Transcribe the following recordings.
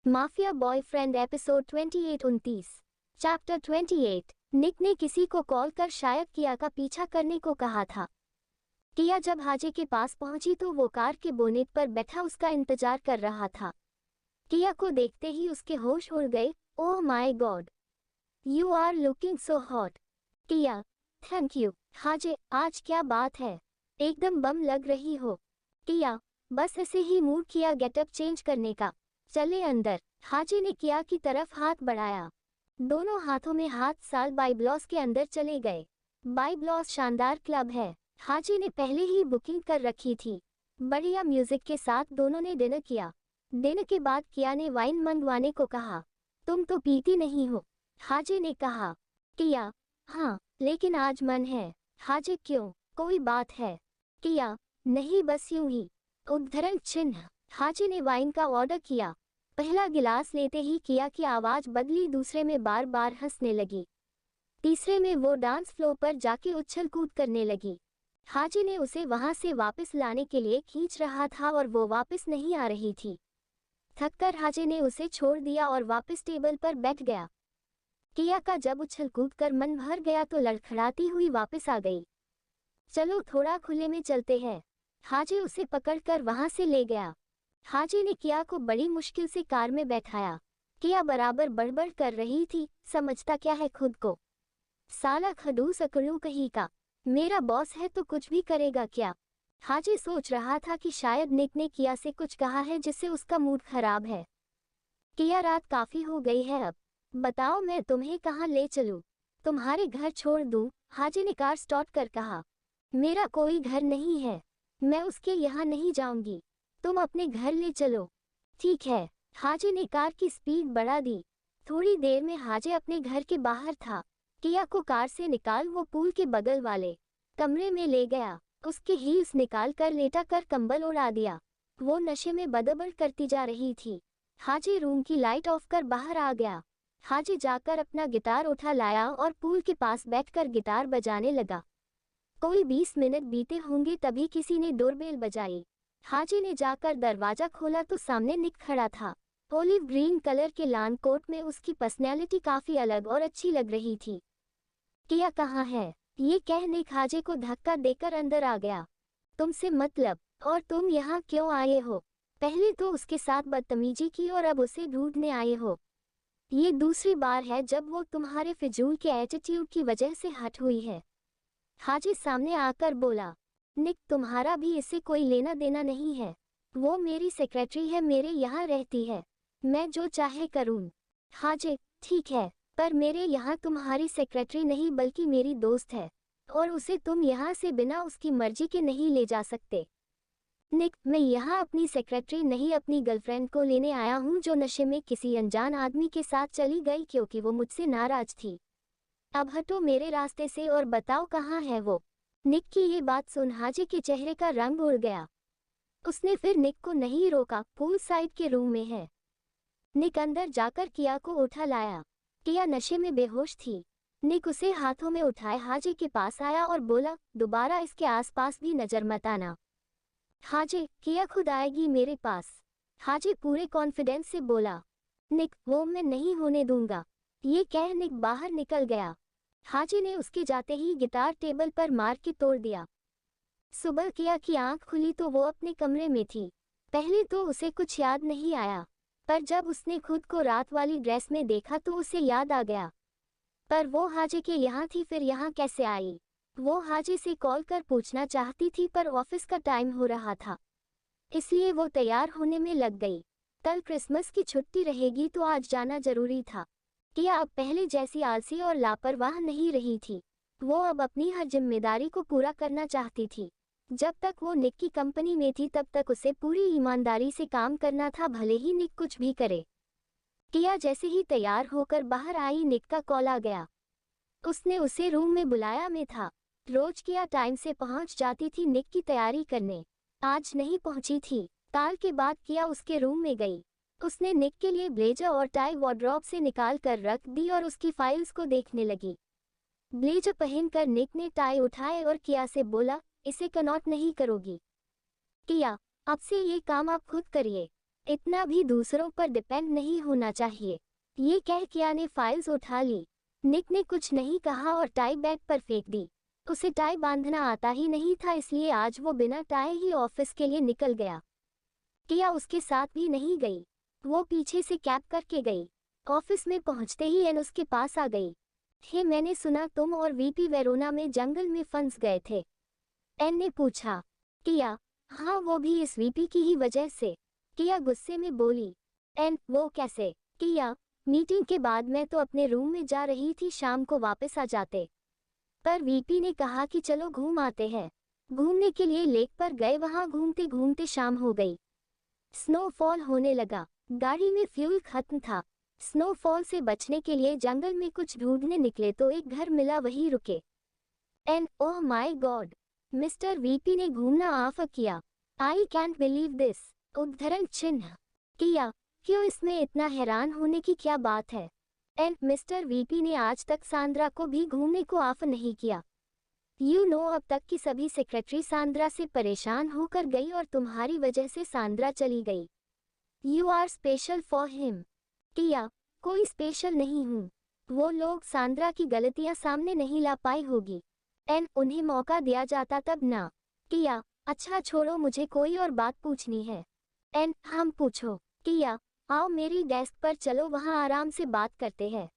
Mafia boyfriend episode 28 chapter 28। निक ने किसी को कॉल कर शायद किया का पीछा करने को कहा था। किया जब हाजे के पास पहुंची तो वो कार के बोनेट पर बैठा उसका इंतजार कर रहा था। किया को देखते ही उसके होश उड़ गए। Oh my god, you are looking so hot. किया, थैंक यू हाजे, आज क्या बात है, एकदम बम लग रही हो। किया, बस ऐसे ही मूड किया गेटअप चेंज करने का, चले अंदर। हाजे ने किया की तरफ हाथ बढ़ाया। दोनों हाथों में हाथ साल बाइब्लॉस के अंदर चले गए। बाइब्लॉस शानदार क्लब है, हाजे ने पहले ही बुकिंग कर रखी थी। बढ़िया म्यूजिक के साथ दोनों ने डिनर किया। डिनर के बाद किया ने वाइन मंगवाने को कहा। तुम तो पीती नहीं हो, हाजे ने कहा। किया, हाँ लेकिन आज मन है। हाजे, क्यों, कोई बात है? किया, नहीं बस यूं ही। उद्धरण चिन्ह। हाजे ने वाइन का ऑर्डर किया। पहला गिलास लेते ही किया की आवाज बदली, दूसरे में बार बार हंसने लगी, तीसरे में वो डांस फ्लोर पर जाके उछल कूद करने लगी। हाजे ने उसे वहां से वापस लाने के लिए खींच रहा था और वो वापस नहीं आ रही थी। थककर हाजे ने उसे छोड़ दिया और वापस टेबल पर बैठ गया। किया का जब उछल कूद कर मन भर गया तो लड़खड़ाती हुई वापस आ गई। चलो थोड़ा खुले में चलते हैं। हाजे उसे पकड़कर वहां से ले गया। हाजे ने किया को बड़ी मुश्किल से कार में बैठाया। किया बराबर बड़बड़ कर रही थी, समझता क्या है खुद को, साला खड़ूस अकड़ू कहीं का, मेरा बॉस है तो कुछ भी करेगा क्या। हाजे सोच रहा था कि शायद निक ने किया से कुछ कहा है जिससे उसका मूड खराब है। किया, रात काफी हो गई है, अब बताओ मैं तुम्हें कहाँ ले चलूं, तुम्हारे घर छोड़ दूं? हाजे ने कार स्टार्ट कर कहा। मेरा कोई घर नहीं है, मैं उसके यहाँ नहीं जाऊंगी, तुम अपने घर ले चलो। ठीक है। हाजे ने कार की स्पीड बढ़ा दी। थोड़ी देर में हाजे अपने घर के बाहर था। किया को कार से निकाल वो पूल के बगल वाले कमरे में ले गया। उसके हील्स निकाल कर लेटा कर कंबल उड़ा दिया। वो नशे में बदबड़ करती जा रही थी। हाजे रूम की लाइट ऑफ कर बाहर आ गया। हाजे जाकर अपना गिटार उठा लाया और पूल के पास बैठकर गिटार बजाने लगा। कोई 20 मिनट बीते होंगे तभी किसी ने डोरबेल बजाई। हाजे ने जाकर दरवाजा खोला तो सामने निक खड़ा था। ओलिव ग्रीन कलर के लॉन कोट में उसकी पर्सनैलिटी काफी अलग और अच्छी लग रही थी। किया कहाँ है, ये कह निक हाजे को धक्का देकर अंदर आ गया। तुमसे मतलब, और तुम यहाँ क्यों आए हो? पहले तो उसके साथ बदतमीजी की और अब उसे ढूंढने आए हो। ये दूसरी बार है जब वो तुम्हारे फिजूल के एटीट्यूड की वजह से हट हुई है। हाजे सामने आकर बोला। निक, तुम्हारा भी इससे कोई लेना देना नहीं है, वो मेरी सेक्रेटरी है, मेरे यहाँ रहती है, मैं जो चाहे करूँ। हाजे, ठीक है, पर मेरे यहाँ तुम्हारी सेक्रेटरी नहीं बल्कि मेरी दोस्त है, और उसे तुम यहाँ से बिना उसकी मर्जी के नहीं ले जा सकते। निक, मैं यहाँ अपनी सेक्रेटरी नहीं अपनी गर्लफ्रेंड को लेने आया हूँ जो नशे में किसी अनजान आदमी के साथ चली गई क्योंकि वो मुझसे नाराज थी। अब हटो मेरे रास्ते से और बताओ कहाँ है वो। निक की ये बात सुन हाजे के चेहरे का रंग उड़ गया। उसने फिर निक को नहीं रोका, पूल साइड के रूम में है। निक अंदर जाकर किया को उठा लाया। किया नशे में बेहोश थी। निक उसे हाथों में उठाए हाजे के पास आया और बोला, दोबारा इसके आसपास भी नजर मत आना। हाजे, किया खुद आएगी मेरे पास। हाजे पूरे कॉन्फिडेंस से बोला। निक, वो मैं नहीं होने दूंगा। ये कह निक बाहर निकल गया। हाजे ने उसके जाते ही गिटार टेबल पर मार के तोड़ दिया। सुबह किया की आंख खुली तो वो अपने कमरे में थी। पहले तो उसे कुछ याद नहीं आया, पर जब उसने खुद को रात वाली ड्रेस में देखा तो उसे याद आ गया। पर वो हाजे के यहाँ थी, फिर यहाँ कैसे आई? वो हाजे से कॉल कर पूछना चाहती थी पर ऑफिस का टाइम हो रहा था, इसलिए वो तैयार होने में लग गई। कल क्रिसमस की छुट्टी रहेगी तो आज जाना जरूरी था। किया अब पहले जैसी आलसी और लापरवाह नहीं रही थी। वो अब अपनी हर जिम्मेदारी को पूरा करना चाहती थी। जब तक वो निक की कंपनी में थी तब तक उसे पूरी ईमानदारी से काम करना था, भले ही निक कुछ भी करे। किया जैसे ही तैयार होकर बाहर आई, निक का कॉल आ गया। उसने उसे रूम में बुलाया में था। रोज किया टाइम से पहुंच जाती थी निक की तैयारी करने, आज नहीं पहुंची थी। काल के बाद किया उसके रूम में गई। उसने निक के लिए ब्लेजर और टाई वार्डरोब से निकाल कर रख दी और उसकी फाइल्स को देखने लगी। ब्लेजर पहनकर निक ने टाई उठाए और किया से बोला, इसे कनॉट नहीं करोगी? किया, अब से ये काम आप खुद करिए। इतना भी दूसरों पर डिपेंड नहीं होना चाहिए। ये कह किया ने फाइल्स उठा ली। निक ने कुछ नहीं कहा और टाई बैग पर फेंक दी। उसे टाई बांधना आता ही नहीं था, इसलिए आज वो बिना टाई ही ऑफिस के लिए निकल गया। किया उसके साथ भी नहीं गई। वो पीछे से कैब करके गई। ऑफिस में पहुंचते ही एन उसके पास आ गई। हे, मैंने सुना तुम और वीपी वेरोना में जंगल में फंस गए थे। एन ने पूछा। किया, हाँ, वो भी इस वीपी की ही वजह से। किया गुस्से में बोली। एन, वो कैसे? किया, मीटिंग के बाद मैं तो अपने रूम में जा रही थी, शाम को वापस आ जाते। पर वीपी ने कहा कि चलो घूम आते हैं। घूमने के लिए लेक पर गए, वहां घूमते घूमते शाम हो गई। स्नोफॉल होने लगा। गाड़ी में फ्यूल खत्म था। स्नोफॉल से बचने के लिए जंगल में कुछ ढूंढने निकले तो एक घर मिला, वहीं रुके। And oh my God, mister VP ने घूमना ऑफ किया। I can't believe this. उद्धरण चिन्ह। किया, क्यों, इसमें इतना हैरान होने की क्या बात है? एंड मिस्टर वीपी ने आज तक सांद्रा को भी घूमने को ऑफ नहीं किया। अब तक की सभी सेक्रेटरी सांद्रा से परेशान होकर गई और तुम्हारी वजह से सांद्रा चली गई। You are special for him. किया, कोई स्पेशल नहीं हूँ। वो लोग सांद्रा की गलतियां सामने नहीं ला पाई होगी। एन, उन्हें मौका दिया जाता तब ना। किया, अच्छा छोड़ो, मुझे कोई और बात पूछनी है। एन, हम पूछो। किया, आओ मेरी डेस्क पर चलो, वहाँ आराम से बात करते हैं।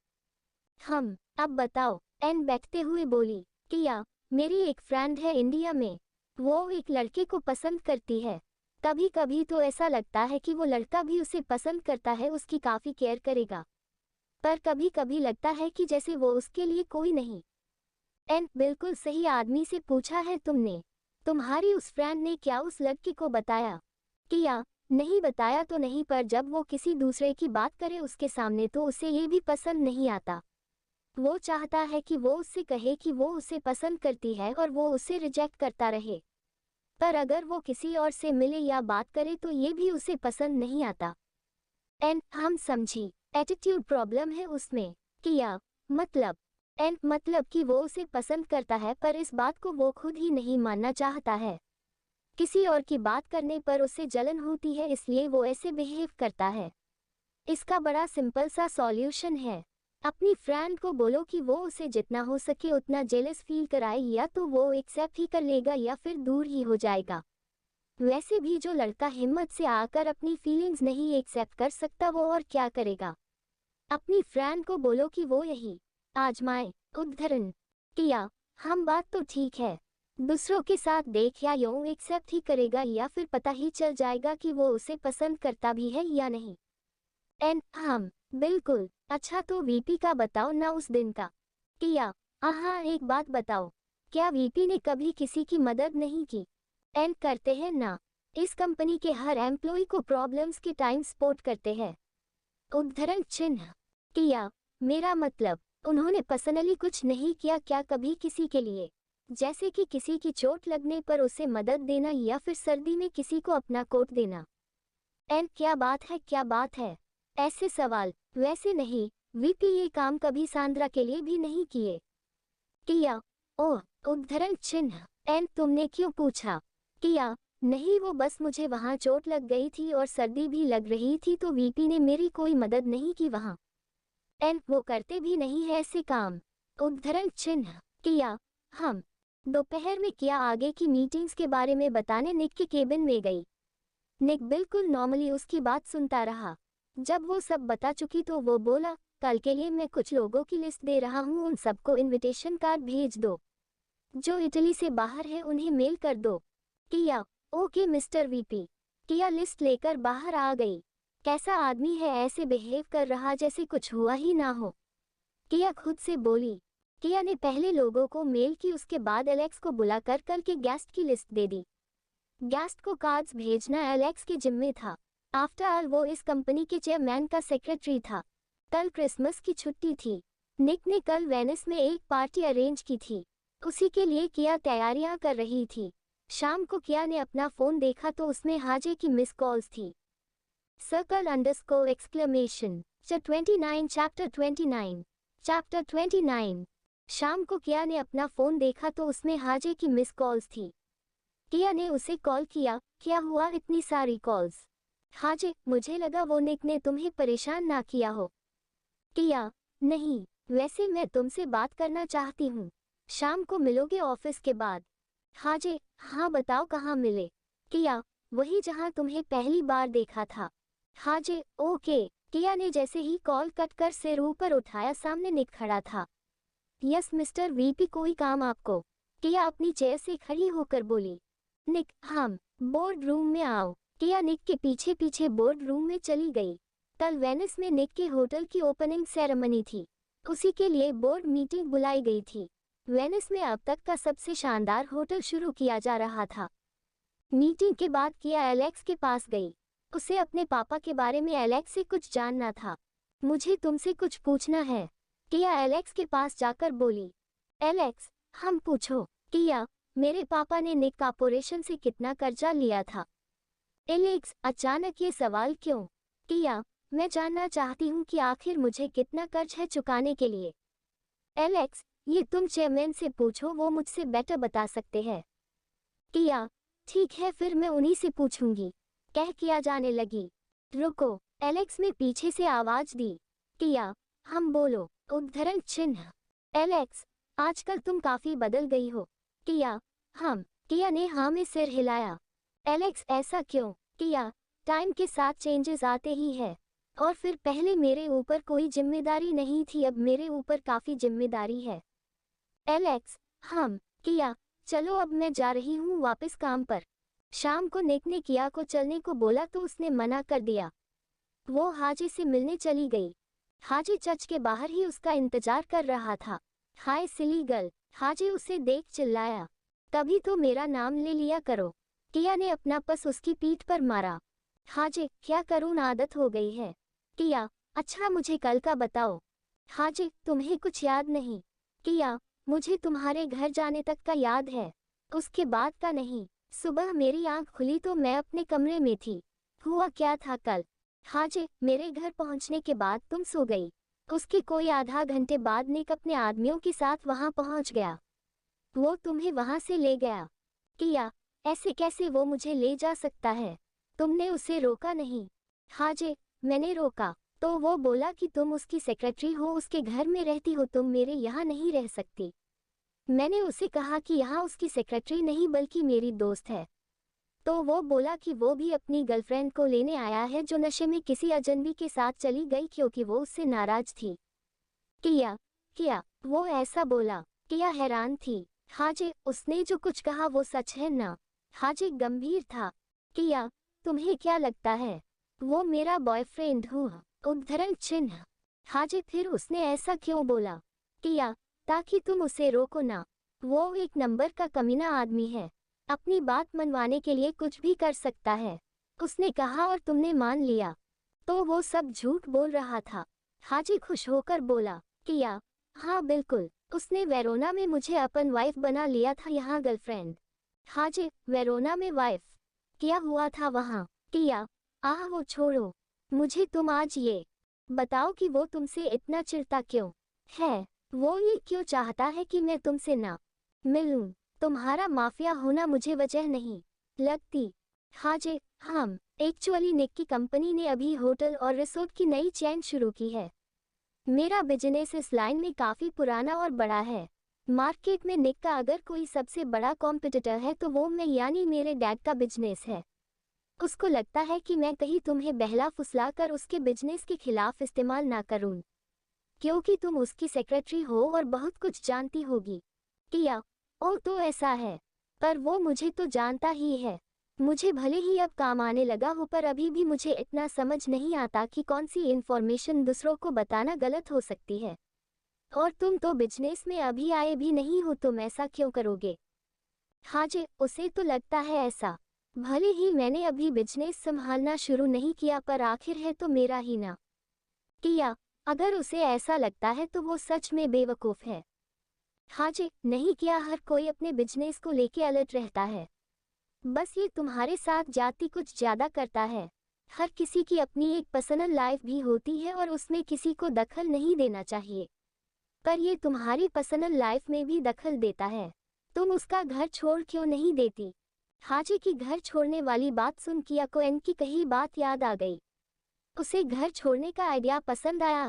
अब बताओ, एन बैठते हुए बोली। किया, मेरी एक फ्रेंड है इंडिया में। वो एक लड़के को पसंद करती है। कभी कभी तो ऐसा लगता है कि वो लड़का भी उसे पसंद करता है, उसकी काफी केयर करेगा। पर कभी कभी लगता है कि जैसे वो उसके लिए कोई नहीं। एन, बिल्कुल सही आदमी से पूछा है तुमने। तुम्हारी उस फ्रेंड ने क्या उस लड़की को बताया? किया, नहीं बताया तो नहीं, पर जब वो किसी दूसरे की बात करे उसके सामने तो उसे ये भी पसंद नहीं आता। वो चाहता है कि वो उससे कहे कि वो उसे पसंद करती है और वो उसे रिजेक्ट करता रहे। पर अगर वो किसी और से मिले या बात करे तो ये भी उसे पसंद नहीं आता। एन, हम समझी। एटीट्यूड प्रॉब्लम है उसमें। किया, मतलब? एन, मतलब कि वो उसे पसंद करता है पर इस बात को वो खुद ही नहीं मानना चाहता है। किसी और की बात करने पर उसे जलन होती है, इसलिए वो ऐसे बिहेव करता है। इसका बड़ा सिंपल सा सॉल्यूशन है। अपनी फ्रेंड को बोलो कि वो उसे जितना हो सके उतना जेलस फील कराए, या तो वो एक्सेप्ट ही कर लेगा या फिर दूर ही हो जाएगा। वैसे भी जो लड़का हिम्मत से आकर अपनी फीलिंग्स नहीं एक्सेप्ट कर सकता वो और क्या करेगा। अपनी फ्रेंड को बोलो कि वो यही आजमाए। उद्धरण। किया, हम बात तो ठीक है, दूसरों के साथ देख या यूं एक्सेप्ट ही करेगा या फिर पता ही चल जाएगा कि वो उसे पसंद करता भी है या नहीं। एन, हम बिल्कुल। अच्छा तो वीपी का बताओ ना, उस दिन का। किया, हाँ, एक बात बताओ, क्या वीपी ने कभी किसी की मदद नहीं की? एन, करते हैं ना। इस कंपनी के हर एम्प्लॉय को प्रॉब्लम्स के टाइम सपोर्ट करते हैं। उद्धरण चिन्ह। किया, मेरा मतलब उन्होंने पर्सनली कुछ नहीं किया क्या कभी किसी के लिए? जैसे कि किसी की चोट लगने पर उसे मदद देना या फिर सर्दी में किसी को अपना कोट देना। एन, क्या बात है, क्या बात है? ऐसे सवाल। वैसे नहीं, वीपी ये काम कभी सांद्रा के लिए भी नहीं किए। किया, ओह, उद्धरण चिन्ह। एन, तुमने क्यों पूछा? किया, नहीं, वो बस मुझे वहाँ चोट लग गई थी और सर्दी भी लग रही थी तो वीपी ने मेरी कोई मदद नहीं की वहाँ। एन, वो करते भी नहीं है ऐसे काम। उद्धरण चिन्ह। किया, हम दोपहर में किया आगे की मीटिंग्स के बारे में बताने निक के केबिन में गई। निक बिल्कुल नॉर्मली उसकी बात सुनता रहा। जब वो सब बता चुकी तो वो बोला, कल के लिए मैं कुछ लोगों की लिस्ट दे रहा हूँ, उन सबको इनविटेशन कार्ड भेज दो। जो इटली से बाहर है उन्हें मेल कर दो। किया, ओके मिस्टर वीपी। किया लिस्ट लेकर बाहर आ गई। कैसा आदमी है, ऐसे बिहेव कर रहा जैसे कुछ हुआ ही ना हो। किया खुद से बोली। किया ने पहले लोगों को मेल की, उसके बाद एलेक्स को बुलाकर कल के गेस्ट की लिस्ट दे दी। गेस्ट को कार्ड्स भेजना एलेक्स के जिम्मे था। आफ्टर ऑल वो इस कंपनी के चेयरमैन का सेक्रेटरी था। कल क्रिसमस की छुट्टी थी। निक ने कल वेनिस में एक पार्टी अरेंज की थी, उसी के लिए किया तैयारियां कर रही थी। शाम को किया ने अपना फोन देखा तो उसमें हाजे की मिस कॉल्स थी। ! चैप्टर 29। शाम को किया ने अपना फोन देखा तो उसमें हाजे की मिस कॉल्स थी। किया ने उसे कॉल किया, क्या हुआ इतनी सारी कॉल्स? हाजे, मुझे लगा वो निक ने तुम्हें परेशान ना किया हो। किया? नहीं, वैसे मैं तुमसे बात करना चाहती हूँ। शाम को मिलोगे ऑफिस के बाद? हाजे, हाँ बताओ कहाँ मिले? किया, वही जहाँ तुम्हें पहली बार देखा था। हाजे, ओके। किया ने जैसे ही कॉल कट कर सिर ऊपर उठाया, सामने निक खड़ा था। यस मिस्टर वीपी, कोई काम आपको? किया अपनी चेयर से खड़ी होकर बोली। निक, हम बोर्ड रूम में आओ। किया निक के पीछे पीछे बोर्ड रूम में चली गई। कल वेनिस में निक के होटल की ओपनिंग सेरेमनी थी। उसी के लिए बोर्ड मीटिंग बुलाई गई थी। वेनिस में अब तक का सबसे शानदार होटल शुरू किया जा रहा था। मीटिंग के बाद किया एलेक्स के पास गई। उसे अपने पापा के बारे में एलेक्स से कुछ जानना था। मुझे तुमसे कुछ पूछना है, किया एलेक्स के पास जाकर बोली। एलेक्स, हम पूछो। किया, मेरे पापा ने निक कॉर्पोरेशन से कितना कर्जा लिया था? एलेक्स, अचानक ये सवाल क्यों? किया, मैं जानना चाहती हूँ कि आखिर मुझे कितना कर्ज है चुकाने के लिए। एलेक्स, ये तुम चेयरमैन से पूछो, वो मुझसे बेटर बता सकते हैं। किया, ठीक है फिर मैं उन्हीं से पूछूंगी, कह किया जाने लगी। रुको, एलेक्स ने पीछे से आवाज दी। किया, हम बोलो। उद्धरण चिन्ह। एलेक्स, आजकल तुम काफी बदल गई हो। किया, हम। किया ने हाँ में सिर हिलाया। एलेक्स, ऐसा क्यों? किया, टाइम के साथ चेंजेस आते ही है। और फिर पहले मेरे ऊपर कोई जिम्मेदारी नहीं थी, अब मेरे ऊपर काफी जिम्मेदारी है। एलेक्स, हम। किया, चलो अब मैं जा रही हूँ वापस काम पर। शाम को निक ने किया को चलने को बोला तो उसने मना कर दिया। वो हाजी से मिलने चली गई। हाजी चर्च के बाहर ही उसका इंतजार कर रहा था। हाय सिली गर्ल, हाजी उसे देख चिल्लाया। कभी तो मेरा नाम ले लिया करो। किया ने अपना पस उसकी पीठ पर मारा। हाजी, क्या करूँ, आदत हो गई है। किया, अच्छा मुझे कल का बताओ। हाजी, तुम्हें कुछ याद नहीं? किया, मुझे तुम्हारे घर जाने तक का याद है, उसके बाद का नहीं। सुबह मेरी आंख खुली तो मैं अपने कमरे में थी। हुआ क्या था कल? हाजी, मेरे घर पहुंचने के बाद तुम सो गई। उसके कोई आधा घंटे बाद निक अपने आदमियों के साथ वहां पहुंच गया। वो तुम्हें वहां से ले गया। किया, ऐसे कैसे वो मुझे ले जा सकता है? तुमने उसे रोका नहीं? हाजी, मैंने रोका तो वो बोला कि तुम उसकी सेक्रेटरी हो, उसके घर में रहती हो, तुम मेरे यहाँ नहीं रह सकती। मैंने उसे कहा कि यहाँ उसकी सेक्रेटरी नहीं बल्कि मेरी दोस्त है। तो वो बोला कि वो भी अपनी गर्लफ्रेंड को लेने आया है जो नशे में किसी अजनबी के साथ चली गई क्योंकि वो उससे नाराज थी। किया, वो ऐसा बोला? किया हैरान थी। हाजी, उसने जो कुछ कहा वो सच है ना? हाजी गंभीर था। किया, तुम्हें क्या लगता है वो मेरा बॉयफ्रेंड हुआ? उद्धरण चिन्ह। हाजी, फिर उसने ऐसा क्यों बोला? किया, ताकि तुम उसे रोको ना। वो एक नंबर का कमीना आदमी है, अपनी बात मनवाने के लिए कुछ भी कर सकता है। उसने कहा और तुमने मान लिया, तो वो सब झूठ बोल रहा था। हाजी खुश होकर बोला। किया, हाँ बिल्कुल, उसने वेरोना में मुझे अपन वाइफ बना लिया था, यहाँ गर्लफ्रेंड। हाजी, वेरोना में वाइफ? क्या हुआ था वहाँ? किया, आह वो छोड़ो, मुझे तुम आज ये बताओ कि वो तुमसे इतना चिढ़ता क्यों है? वो ये क्यों चाहता है कि मैं तुमसे ना मिलूं? तुम्हारा माफिया होना मुझे वजह नहीं लगती। हाजी, हम एक्चुअली निक की कंपनी ने अभी होटल और रिसोर्ट की नई चेन शुरू की है। मेरा बिजनेस इस लाइन में काफी पुराना और बड़ा है। मार्केट में निक का अगर कोई सबसे बड़ा कॉम्पिटिटर है तो वो मैं, यानी मेरे डैड का बिजनेस है। उसको लगता है कि मैं कहीं तुम्हें बहला फुसला कर उसके बिजनेस के खिलाफ इस्तेमाल ना करूं, क्योंकि तुम उसकी सेक्रेटरी हो और बहुत कुछ जानती होगी। किया, ओ तो ऐसा है, पर वो मुझे तो जानता ही है। मुझे भले ही अब काम आने लगा हो पर अभी भी मुझे इतना समझ नहीं आता कि कौन सी इन्फॉर्मेशन दूसरों को बताना गलत हो सकती है। और तुम तो बिजनेस में अभी आए भी नहीं हो, तुम ऐसा क्यों करोगे? हाजी, उसे तो लगता है ऐसा। भले ही मैंने अभी बिजनेस संभालना शुरू नहीं किया पर आखिर है तो मेरा ही ना। किया, अगर उसे ऐसा लगता है तो वो सच में बेवकूफ़ है। हाजी, नहीं किया, हर कोई अपने बिजनेस को लेके अलर्ट रहता है। बस ये तुम्हारे साथ जाति कुछ ज़्यादा करता है। हर किसी की अपनी एक पर्सनल लाइफ भी होती है और उसमें किसी को दखल नहीं देना चाहिए, पर ये तुम्हारी पर्सनल लाइफ में भी दखल देता है। तुम उसका घर छोड़ क्यों नहीं देती? हाजे की घर छोड़ने वाली बात सुन किया को एन की कही बात याद आ गई। उसे घर छोड़ने का आइडिया पसंद आया।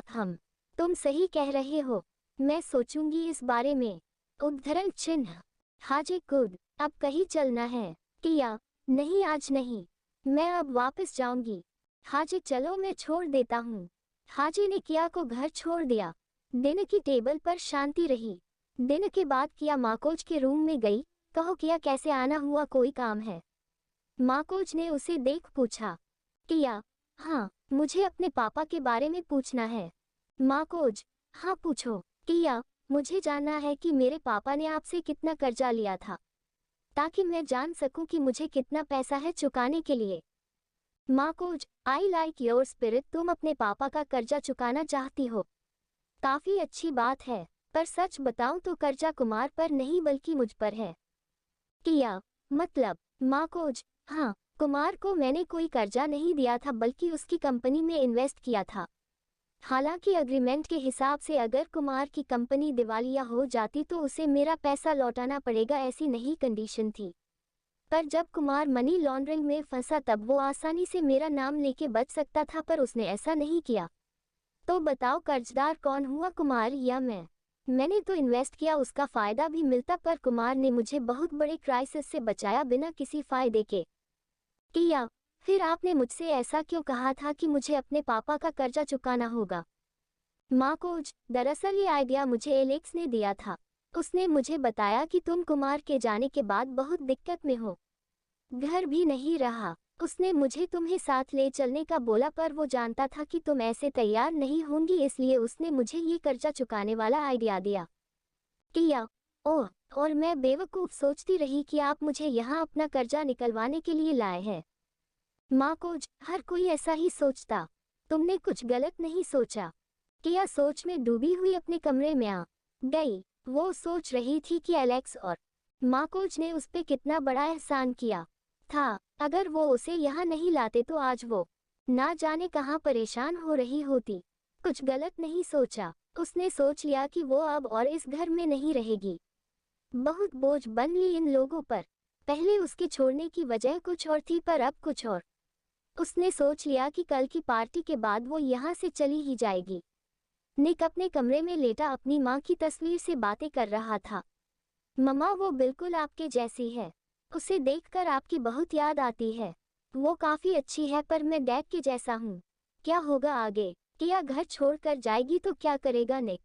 तुम सही कह रहे हो, मैं सोचूंगी इस बारे में। उद्धरण चिन्ह। हाजे गुड, अब कहीं चलना है? किया, नहीं आज नहीं, मैं अब वापस जाऊंगी। हाजे चलो मैं छोड़ देता हूँ। हाजे ने किया को घर छोड़ दिया। दिन की टेबल पर शांति रही। दिन के बाद किया माकोज के रूम में गई। कहो किया कैसे आना हुआ, कोई काम है? माकोज ने उसे देख पूछा। किया, हाँ मुझे अपने पापा के बारे में पूछना है। माकोज, हाँ पूछो। किया, मुझे जानना है कि मेरे पापा ने आपसे कितना कर्जा लिया था, ताकि मैं जान सकूं कि मुझे कितना पैसा है चुकाने के लिए। माकोज, आई लाइक योर स्पिरिट, तुम अपने पापा का कर्जा चुकाना चाहती हो, काफी अच्छी बात है, पर सच बताऊं तो कर्जा कुमार पर नहीं बल्कि मुझ पर है। किया, मतलब? माकोज, हाँ, कुमार को मैंने कोई कर्जा नहीं दिया था बल्कि उसकी कंपनी में इन्वेस्ट किया था। हालांकि एग्रीमेंट के हिसाब से अगर कुमार की कंपनी दिवालिया हो जाती तो उसे मेरा पैसा लौटाना पड़ेगा, ऐसी नहीं कंडीशन थी। पर जब कुमार मनी लॉन्ड्रिंग में फंसा तब वो आसानी से मेरा नाम लेके बच सकता था, पर उसने ऐसा नहीं किया। तो बताओ कर्जदार कौन हुआ, कुमार या मैं? मैंने तो इन्वेस्ट किया, उसका फायदा भी मिलता, पर कुमार ने मुझे बहुत बड़े क्राइसिस से बचाया बिना किसी फायदे के। किया, फिर आपने मुझसे ऐसा क्यों कहा था कि मुझे अपने पापा का कर्जा चुकाना होगा? माकोज, दरअसल ये आइडिया मुझे एलेक्स ने दिया था। उसने मुझे बताया कि तुम कुमार के जाने के बाद बहुत दिक्कत में हो, घर भी नहीं रहा। उसने मुझे तुम्हें साथ ले चलने का बोला, पर वो जानता था कि तुम ऐसे तैयार नहीं होंगी, इसलिए उसने मुझे ये कर्जा चुकाने वाला आइडिया दिया। किया, ओह, और मैं बेवकूफ़ सोचती रही कि आप मुझे यहाँ अपना कर्जा निकलवाने के लिए लाए हैं। माकोज, हर कोई ऐसा ही सोचता, तुमने कुछ गलत नहीं सोचा। किया सोच में डूबी हुई अपने कमरे में आ गई। वो सोच रही थी कि एलेक्स और माकोज ने उस पे कितना बड़ा एहसान किया था। अगर वो उसे यहाँ नहीं लाते तो आज वो ना जाने कहाँ परेशान हो रही होती। कुछ गलत नहीं सोचा, उसने सोच लिया कि वो अब और इस घर में नहीं रहेगी। बहुत बोझ बन ली इन लोगों पर। पहले उसके छोड़ने की वजह कुछ और थी, पर अब कुछ और। उसने सोच लिया कि कल की पार्टी के बाद वो यहाँ से चली ही जाएगी। निक अपने कमरे में लेटा अपनी माँ की तस्वीर से बातें कर रहा था। मम्मा, वो बिल्कुल आपके जैसी है, उसे देखकर आपकी बहुत याद आती है। वो काफी अच्छी है, पर मैं डैड के जैसा हूँ। क्या होगा आगे? किया घर छोड़कर जाएगी तो क्या करेगा निक?